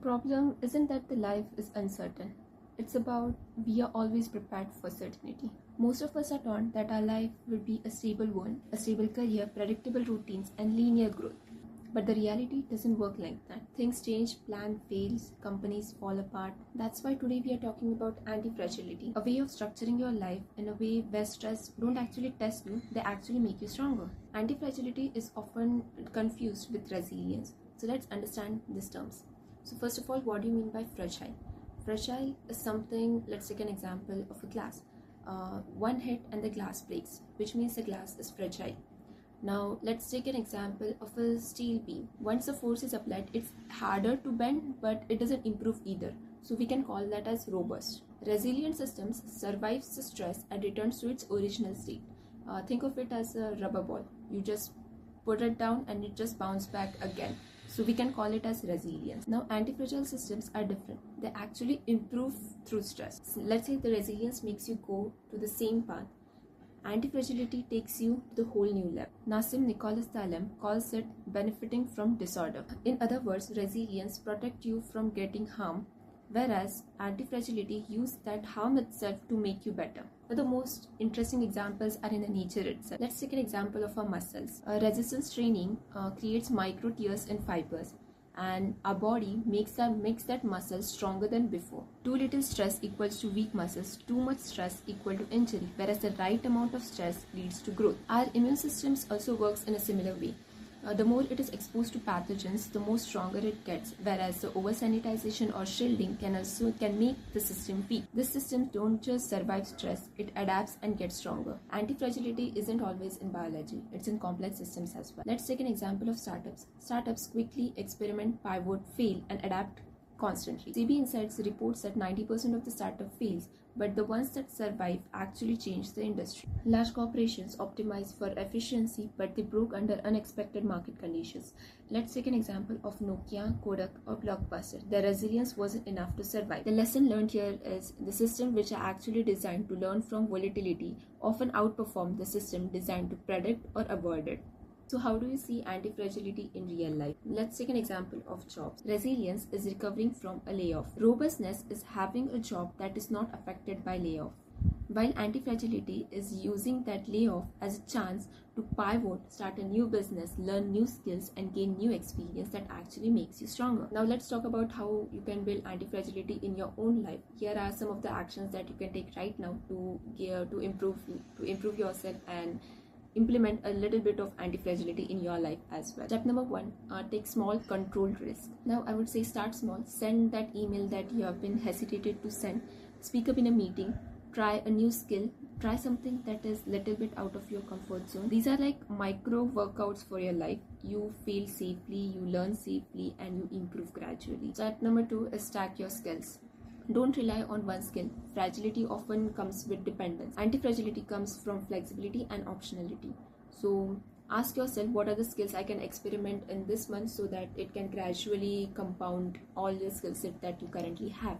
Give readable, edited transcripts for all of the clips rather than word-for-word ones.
problem isn't that the life is uncertain. It's about we are always prepared for certainty. Most of us are taught that our life will be a stable one, a stable career, predictable routines, and linear growth. But the reality doesn't work like that. Things change, plan fails, companies fall apart. That's why today we are talking about anti-fragility, a way of structuring your life in a way where stress don't actually test you, they actually make you stronger. Anti-fragility is often confused with resilience. So let's understand these terms. So first of all, what do you mean by fragile? Fragile is something, let's take an example of a glass. One hit and the glass breaks, which means the glass is fragile. Now let's take an example of a steel beam. Once the force is applied, it's harder to bend, but it doesn't improve either. So we can call that as robust. Resilient systems survives the stress and returns to its original state. Think of it as a rubber ball. You just put it down and it just bounces back again. So we can call it as resilience. Now antifragile systems are different. They actually improve through stress. So let's say the resilience makes you go to the same path. Antifragility takes you to the whole new level. Nassim Nicholas Taleb calls it benefiting from disorder. In other words, resilience protects you from getting harm, whereas antifragility uses that harm itself to make you better. But the most interesting examples are in the nature itself. Let's take an example of our muscles. Resistance training creates micro tears in fibers, and our body makes that muscle stronger than before. Too little stress equals to weak muscles, too much stress equal to injury, whereas the right amount of stress leads to growth. Our immune systems also works in a similar way. The more it is exposed to pathogens, the more stronger it gets, whereas the over-sanitization or shielding can make the system weak. These systems don't just survive stress, it adapts and gets stronger. Antifragility isn't always in biology, it's in complex systems as well. Let's take an example of startups. Startups quickly experiment, pivot, fail, and adapt constantly. CB Insights reports that 90% of the startup fails, but the ones that survive actually change the industry. Large corporations optimize for efficiency, but they broke under unexpected market conditions. Let's take an example of Nokia, Kodak, or Blockbuster. Their resilience wasn't enough to survive. The lesson learned here is the system which are actually designed to learn from volatility often outperform the system designed to predict or avoid it. So how do you see antifragility in real life? Let's take an example of jobs. Resilience is recovering from a layoff. Robustness is having a job that is not affected by layoff. While antifragility is using that layoff as a chance to pivot, start a new business, learn new skills, and gain new experience that actually makes you stronger. Now let's talk about how you can build antifragility in your own life. Here are some of the actions that you can take right now to improve yourself and implement a little bit of antifragility in your life as well. Step number 1, take small controlled risk. Now I would say start small. Send that email that you have been hesitated to send. Speak up in a meeting. Try a new skill. Try something that is little bit out of your comfort zone. These are like micro workouts for your life. You fail safely, you learn safely, and you improve gradually. Step number 2 is stack your skills. Don't rely on one skill. Fragility often comes with dependence. Antifragility comes from flexibility and optionality. So ask yourself, what are the skills I can experiment in this month so that it can gradually compound all the skill set that you currently have.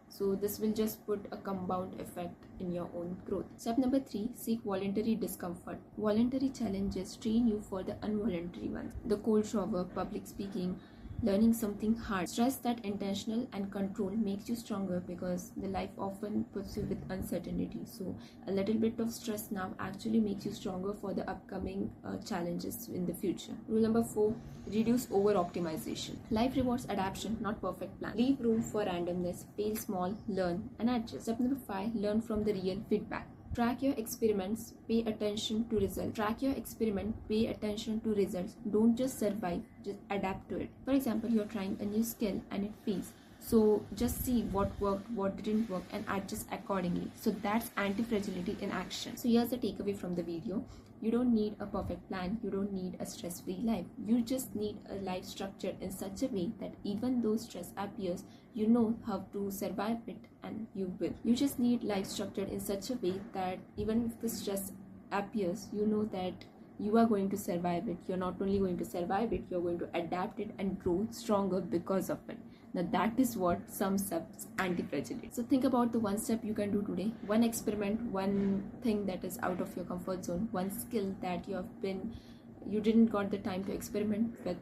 So this will just put a compound effect in your own growth. Step number 3, seek voluntary discomfort. Voluntary challenges train you for the involuntary ones. The cold shower, public speaking, learning something hard. Stress that intentional and control makes you stronger because the life often puts you with uncertainty. So a little bit of stress now actually makes you stronger for the upcoming challenges in the future. Rule number 4, reduce over optimization. Life rewards adaptation, not perfect plan. Leave room for randomness, fail small, learn and adjust. Step number 5, learn from the real feedback. Track your experiments, pay attention to results. Track your experiment, pay attention to results. Don't just survive, just adapt to it. For example, you're trying a new skill and it fails. So just see what worked, what didn't work, and adjust accordingly. So that's antifragility in action. So here's the takeaway from the video. You don't need a perfect plan. You don't need a stress-free life. You just need a life structured in such a way that even though stress appears, you know how to survive it, and you will. You just need life structured in such a way that even if the stress appears, you know that you are going to survive it. You're not only going to survive it, you're going to adapt it and grow stronger because of it. Now that is what sums up antifragility. So think about the one step you can do today. One experiment, one thing that is out of your comfort zone, one skill that you didn't got the time to experiment with.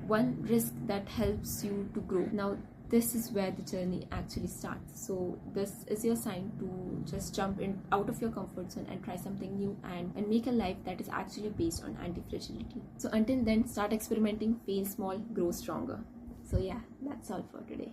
one risk that helps you to grow. Now, this is where the journey actually starts. So this is your sign to just jump in out of your comfort zone and try something new and make a life that is actually based on anti-fragility. So until then, start experimenting, fail small, grow stronger. So yeah, that's all for today.